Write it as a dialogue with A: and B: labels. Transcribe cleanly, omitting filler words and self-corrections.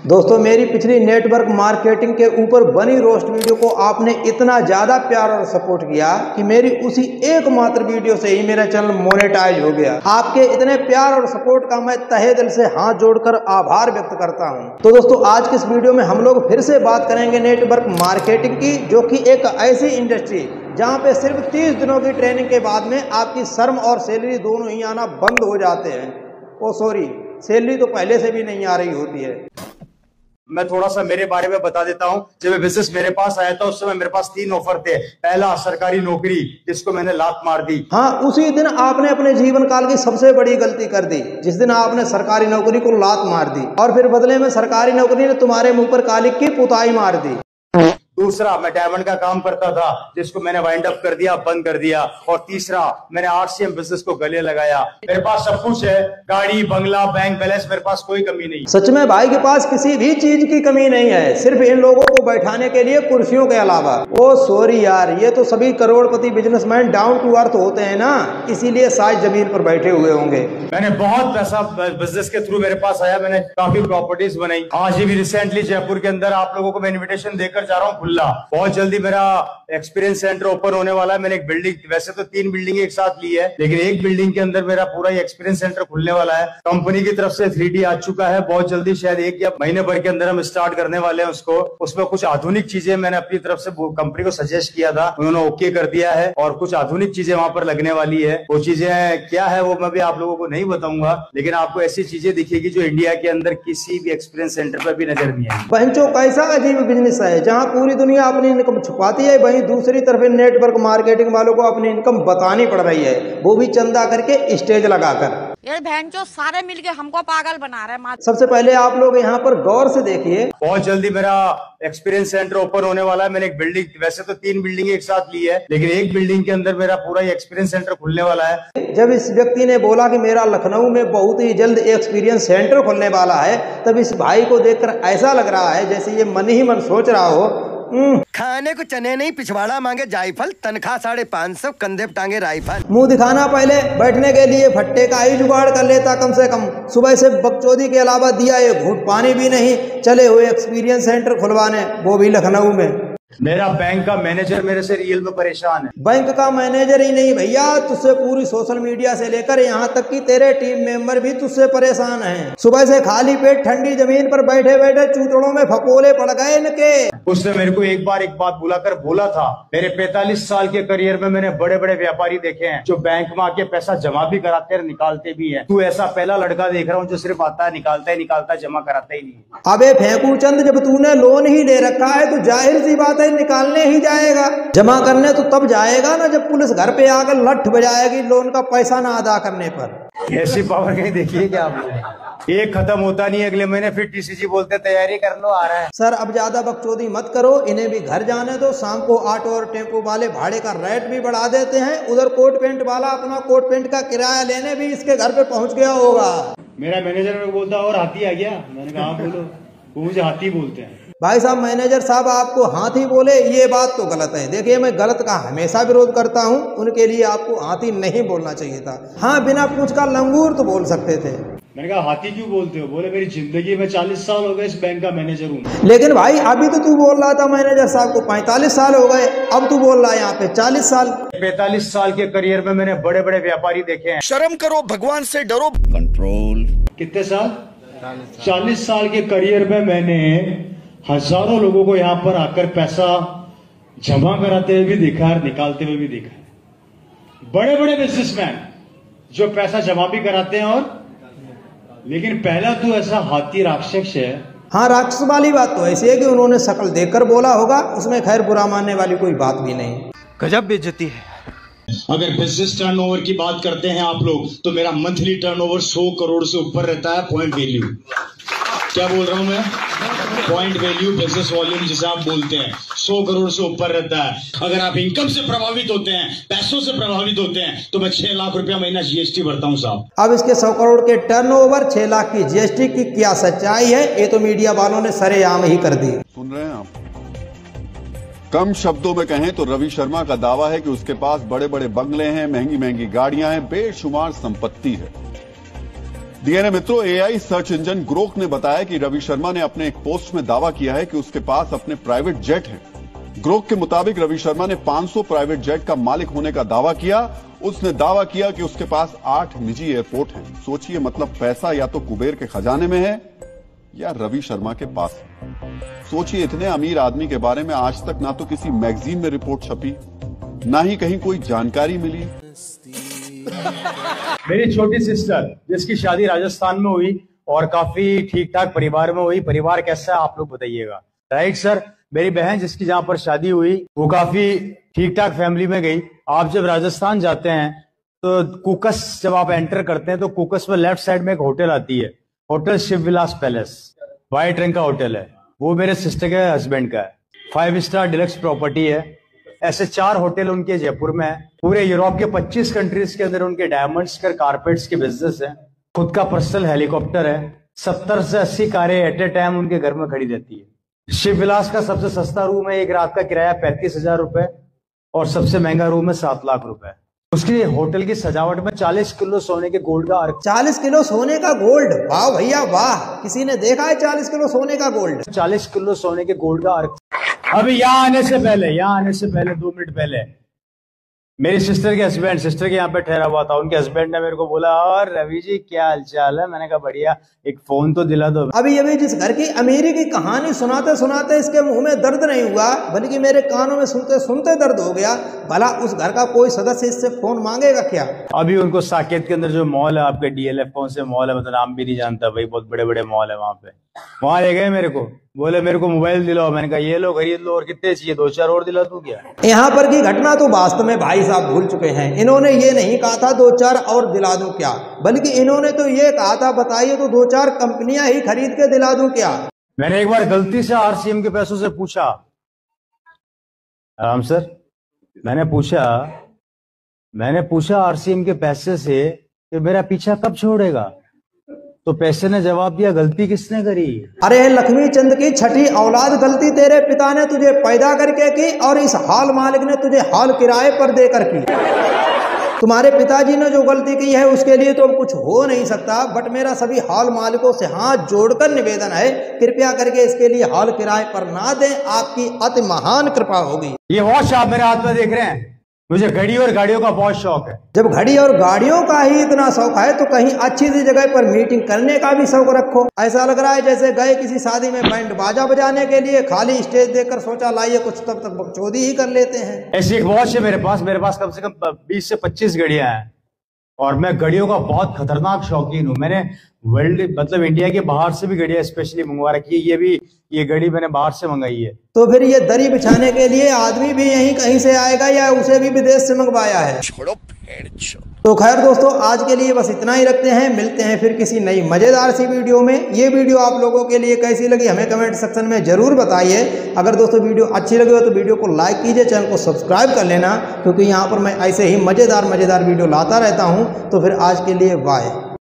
A: दोस्तों मेरी पिछली नेटवर्क मार्केटिंग के ऊपर बनी रोस्ट वीडियो को आपने इतना ज़्यादा प्यार और सपोर्ट किया कि मेरी उसी एकमात्र वीडियो से ही मेरा चैनल मोनेटाइज हो गया। आपके इतने प्यार और सपोर्ट का मैं तहे दिल से हाथ जोड़कर आभार व्यक्त करता हूं। तो दोस्तों आज की इस वीडियो में हम लोग फिर से बात करेंगे नेटवर्क मार्केटिंग की, जो कि एक ऐसी इंडस्ट्री जहां पे सिर्फ 30 दिनों की ट्रेनिंग के बाद में आपकी शर्म और सैलरी दोनों ही आना बंद हो जाते हैं। ओ सॉरी, सैलरी तो पहले से भी नहीं आ रही होती है।
B: मैं थोड़ा सा मेरे बारे में बता देता हूं। जब बिजनेस मेरे पास आया था उस समय मेरे पास 3 ऑफर थे। पहला सरकारी नौकरी, जिसको मैंने लात मार दी।
A: हाँ, उसी दिन आपने अपने जीवन काल की सबसे बड़ी गलती कर दी, जिस दिन आपने सरकारी नौकरी को लात मार दी और फिर बदले में सरकारी नौकरी ने तुम्हारे मुंह पर काली की पुताई मार दी।
B: दूसरा, मैं डायमंड का काम करता था, जिसको मैंने वाइंड अप कर दिया, बंद कर दिया। और तीसरा, मैंने आरसीएम बिजनेस को गले लगाया। मेरे पास सब कुछ है, गाड़ी, बंगला, बैंक बैलेंस, मेरे पास कोई कमी नहीं।
A: सच में भाई के पास किसी भी चीज की कमी नहीं है, सिर्फ इन लोगों को बैठाने के लिए कुर्सियों के अलावा। ओ सॉरी यार, ये तो सभी करोड़पति बिजनेसमैन डाउन टू अर्थ होते हैं ना, इसीलिए साज जमीन पर बैठे हुए होंगे।
B: मैंने बहुत पैसा बिजनेस के थ्रू मेरे पास आया, मैंने काफी प्रॉपर्टीज बनाई। आज भी रिसेंटली जयपुर के अंदर आप लोगों को मैं इन्विटेशन देकर जा रहा हूँ खुला। बहुत जल्दी मेरा एक्सपीरियंस सेंटर ओपन होने वाला है। मैंने एक बिल्डिंग, वैसे तो 3 बिल्डिंग एक साथ ली है, लेकिन एक बिल्डिंग के अंदर मेरा पूरा एक्सपीरियंस सेंटर खुलने वाला है। कंपनी की तरफ से 3D आ चुका है। बहुत जल्दी, शायद 1 या महीने भर के अंदर हम स्टार्ट करने वाले हैं उसको। उसमें कुछ आधुनिक चीजें मैंने अपनी तरफ से कंपनी को सजेस्ट किया था, उन्होंने ओके कर दिया है और कुछ आधुनिक चीजें वहां पर लगने वाली है। वो चीजें क्या है वो मैं भी आप लोगों को नहीं बताऊंगा, लेकिन आपको ऐसी चीजें दिखेगी जो इंडिया के अंदर किसी भी एक्सपीरियंस सेंटर पर भी नजर नहीं आएगी।
A: बहनचोद कैसा अजीब बिजनेस है, जहाँ पूरी दुनिया अपनी इनकम छुपाती है, वहीं दूसरी तरफ नेटवर्क मार्केटिंग वालों को अपनी इनकम बतानी पड़ रही है, वो भी चंदा करके स्टेज लगाकर।
C: ये बहनचोद सारे मिलके हमको पागल बना रहे हैं।
A: सबसे पहले आप लोग यहाँ पर गौर से देखिए।
B: बहुत जल्दी मेरा एक्सपीरियंस सेंटर ओपन होने वाला है। मैंने एक बिल्डिंग, वैसे तो 3 बिल्डिंग एक साथ ली है, लेकिन एक बिल्डिंग के अंदर मेरा पूरा एक्सपीरियंस सेंटर खुलने वाला है।
A: जब इस व्यक्ति ने बोला कि मेरा लखनऊ में बहुत ही जल्द एक्सपीरियंस सेंटर खुलने वाला है, तब इस भाई को देखकर ऐसा लग रहा है जैसे ये मन ही मन सोच रहा हो,
D: खाने को चने नहीं पिछवाड़ा मांगे जायफल, तनख्वाह 550, कंधे टांगे राइफल।
A: मुंह दिखाना पहले, बैठने के लिए फट्टे का ही जुगाड़ कर लेता कम से कम। सुबह से बकचोदी के अलावा दिया ये घूंट पानी भी नहीं, चले हुए एक्सपीरियंस सेंटर खुलवाने, वो भी लखनऊ में।
B: मेरा बैंक का मैनेजर मेरे से रियल में परेशान है।
A: बैंक का मैनेजर ही नहीं भैया, तुझसे पूरी सोशल मीडिया से लेकर यहाँ तक कि तेरे टीम मेंबर भी तुझसे परेशान हैं। सुबह से खाली पेट ठंडी जमीन पर बैठे बैठे चूतड़ों में फपोले पड़ गए इनके।
B: उसने मेरे को एक बात बुलाकर बोला था, मेरे 45 साल के करियर में मैंने बड़े बड़े व्यापारी देखे हैं जो बैंक में आके पैसा जमा भी कराते हैं, निकालते भी हैं। तू ऐसा पहला लड़का देख रहा हूँ जो सिर्फ आता है, निकालता है, जमा कराता ही नहीं।
A: अबे फेंकू चंद, जब तूने लोन ही ले रखा है तो जाहिर सी बात है निकालने ही जाएगा। जमा करने तो तब जाएगा ना जब पुलिस घर पे आकर लठ बजाएगी लोन का पैसा ना अदा करने पर।
B: ऐसी पावर कहीं देखिए क्या आप लोग? एक खत्म होता नहीं, अगले महीने फिर टीसीजी बोलते तैयारी कर लो, आ रहा है।
A: सर अब ज्यादा बकचोदी मत करो, इन्हें भी घर जाने दो। शाम को ऑटो और टेम्पो वाले भाड़े का रेट भी बढ़ा देते हैं। उधर कोट पेंट वाला अपना कोट पेंट का किराया लेने भी इसके घर पे पहुंच गया होगा।
B: मेरा मैनेजर मेरे को बोलता और हाथी आ गया। मैंने कहा बोलो, वो मुझे हाथी बोलते हैं।
A: भाई साहब, मैनेजर साहब आपको हाथी बोले ये बात तो गलत है। देखिए मैं गलत का हमेशा विरोध करता हूँ, उनके लिए आपको हाथी नहीं बोलना चाहिए था। हाँ, बिना पूंछ का लंगूर तो बोल सकते थे।
B: मैंने कहा हाथी क्यों बोलते हो? बोले मेरी जिंदगी में 40 साल हो गए इस बैंक का मैनेजर हूँ।
A: लेकिन भाई अभी तो तू बोल रहा था मैनेजर साहब को 45 साल हो गए, अब तू बोल रहा है यहाँ पे 40 साल।
B: 45 साल के करियर में मैंने बड़े बड़े व्यापारी देखे हैं।
D: शर्म करो, भगवान से डरो। कंट्रोल।
B: कितने साल? 40 साल के करियर में मैंने हजारों लोगों को यहाँ पर आकर पैसा जमा कराते हुए भी देखा है, निकालते हुए भी देखा है। बड़े बड़े बिजनेसमैन जो पैसा जमा भी कराते हैं और, लेकिन पहला तो ऐसा हाथी राक्षस है।
A: हाँ, राक्षस वाली बात तो ऐसी है कि उन्होंने शक्ल देखकर बोला होगा, उसमें खैर बुरा मानने वाली कोई बात भी नहीं।
D: गजब बेइज्जती है।
E: अगर बिजनेस टर्नओवर की बात करते हैं आप लोग, तो मेरा मंथली टर्नओवर 100 करोड़ से ऊपर रहता है। पॉइंट वैल्यू, क्या बोल रहा हूं मैं? पॉइंट वैल्यू बिजनेस वॉल्यूम जिसे आप बोलते हैं, 100 करोड़ से ऊपर रहता है। अगर आप इनकम से प्रभावित होते हैं, पैसों से प्रभावित होते हैं, तो मैं 6 लाख रुपया महीना जीएसटी भरता हूं साहब।
A: अब इसके 100 करोड़ के टर्नओवर, 6 लाख की जीएसटी की क्या सच्चाई है, ये तो मीडिया वालों ने सरेआम ही कर दी।
F: सुन रहे हैं आप? कम शब्दों में कहें तो रवि शर्मा का दावा है कि उसके पास बड़े बड़े बंगले हैं, महंगी महंगी गाड़ियां हैं, बेशुमार संपत्ति है। डीएनए मित्रों, एआई सर्च इंजन ग्रोक ने बताया कि रवि शर्मा ने अपने एक पोस्ट में दावा किया है कि उसके पास अपने प्राइवेट जेट हैं। ग्रोक के मुताबिक रवि शर्मा ने 500 प्राइवेट जेट का मालिक होने का दावा किया। उसने दावा किया कि उसके पास 8 निजी एयरपोर्ट हैं। सोचिए, मतलब पैसा या तो कुबेर के खजाने में है या रवि शर्मा के पास है। सोचिए, इतने अमीर आदमी के बारे में आज तक ना तो किसी मैगजीन में रिपोर्ट छपी, ना ही कहीं कोई जानकारी मिली।
B: मेरी छोटी सिस्टर जिसकी शादी राजस्थान में हुई और काफी ठीक ठाक परिवार में हुई। परिवार कैसा है आप लोग बताइएगा, राइट सर। मेरी बहन जिसकी जहां पर शादी हुई वो काफी ठीक ठाक फैमिली में गई। आप जब राजस्थान जाते हैं तो कुकस जब आप एंटर करते हैं तो कुकस में लेफ्ट साइड में एक होटल आती है, होटल शिव विलास पैलेस, व्हाइट रंग का होटल है। वो मेरे सिस्टर के हस्बैंड का है। 5 स्टार डिलक्स प्रॉपर्टी है। ऐसे 4 होटल उनके जयपुर में है। पूरे यूरोप के 25 कंट्रीज के अंदर उनके डायमंड्स के कारपेट्स के बिजनेस है। खुद का पर्सनल हेलीकॉप्टर है। 70 से 80 कारें एट ए टाइम उनके घर में खड़ी रहती है। शिव विलास का सबसे सस्ता रूम है, एक रात का किराया 35,000 रुपए और सबसे महंगा रूम है 7 लाख रुपए। उसकी होटल की सजावट में 40 किलो सोने के गोल्ड का अर्क।
A: 40 किलो सोने का गोल्ड, वाह भैया वाह, किसी ने देखा है 40 किलो सोने का गोल्ड?
B: 40 किलो सोने के गोल्ड का अर्क। अभी यहाँ आने से पहले 2 मिनट पहले मेरी सिस्टर के हस्बैंड, सिस्टर के यहाँ पे ठहरा हुआ था। उनके हस्बैंड ने मेरे को बोला, और रवि जी क्या हालचाल है? मैंने कहा बढ़िया, एक फोन तो दिला दो।
A: अभी जिस घर की अमीरी की कहानी सुनाते सुनाते इसके मुंह में दर्द नहीं हुआ, बल्कि मेरे कानों में सुनते सुनते दर्द हो गया। भला उस घर का कोई सदस्य इससे फोन मांगेगा क्या?
B: अभी उनको साकेत के अंदर जो मॉल है आपके, DLF कौन से मॉल है, मतलब नाम भी नहीं जानता भाई, बहुत बड़े बड़े मॉल है वहां पे। वहां ले गए मेरे को, बोले मेरे को मोबाइल दिलाओ। मैंने कहा ये लो खरीद लो, और कितने चाहिए? 2-4 और दिला दूं क्या?
A: यहाँ पर की घटना तो वास्तव में भाई साहब भूल चुके हैं। इन्होंने ये नहीं कहा था 2-4 और दिला दूं क्या, बल्कि इन्होंने तो ये कहा था बताइए तो 2-4 कंपनियां ही खरीद के दिला दूं क्या।
B: मैंने एक बार गलती से RCM के पैसों से पूछा, राम सर, मैंने पूछा RCM के पैसे से कि मेरा पीछा कब छोड़ेगा? तो पैसे ने जवाब दिया, गलती किसने करी?
A: अरे लक्ष्मी चंद की छठी औलाद, गलती तेरे पिता ने तुझे पैदा करके की और इस हॉल मालिक ने तुझे हॉल किराए पर देकर की। तुम्हारे पिताजी ने जो गलती की है उसके लिए तो कुछ हो नहीं सकता, बट मेरा सभी हॉल मालिकों से हाथ जोड़कर निवेदन है, कृपया करके इसके लिए हॉल किराए पर ना दें, आपकी अति महान कृपा होगी।
B: ये वॉच आप मेरे हाथ में देख रहे हैं, मुझे घड़ी और गाड़ियों का बहुत शौक है।
A: जब घड़ी और गाड़ियों का ही इतना शौक है तो कहीं अच्छी सी जगह पर मीटिंग करने का भी शौक रखो। ऐसा लग रहा है जैसे गए किसी शादी में बैंड बाजा बजाने के लिए, खाली स्टेज देखकर सोचा लाइए कुछ तब तक बकचोदी ही कर लेते हैं।
B: ऐसी एक वॉच है मेरे पास कम से कम 20 से 25 घड़ियां हैं और मैं घड़ियों का बहुत खतरनाक शौकीन हूँ। मैंने वर्ल्ड मतलब इंडिया के बाहर से भी घड़ियां स्पेशली मंगवा रखी है। ये घड़ी मैंने बाहर से मंगाई है।
A: तो फिर ये दरी बिछाने के लिए आदमी भी यहीं कहीं से आएगा या उसे भी विदेश से मंगवाया है? तो खैर दोस्तों, आज के लिए बस इतना ही रखते हैं। मिलते हैं फिर किसी नई मजेदार सी वीडियो में। ये वीडियो आप लोगों के लिए कैसी लगी हमें कमेंट सेक्शन में जरूर बताइए। अगर दोस्तों वीडियो अच्छी लगी हो तो वीडियो को लाइक कीजिए, चैनल को सब्सक्राइब कर लेना, क्योंकि यहाँ पर मैं ऐसे ही मजेदार वीडियो लाता रहता हूँ। तो फिर आज के लिए बाय।